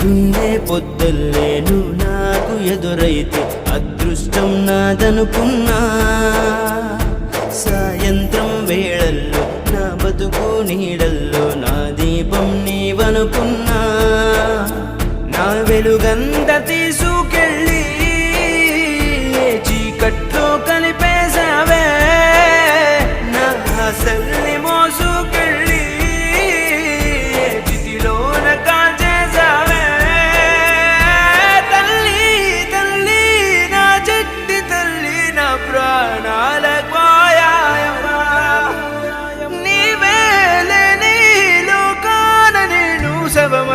పొద్దున్నే పొద్దుల్లే నువ్వు నాకు ఎదురైతే అదృష్టం నాదనుకున్నా. సాయంత్రం వేళల్లో నా బతుకు నీడల్లో నా దీపం నీవనుకున్నా. నా వెలుగంత తీసుకెళ్ళి చీకట్లో కలిపేశావే, నా ఆశల్ని మోసుకెళ్ళి చితిలోన కాల్చేశావే. తల్లి తల్లి నా చెట్టి తల్లి నా ప్రాణాల పోయాయమ్మా. నీవే లేని లోకాన నేను శవమ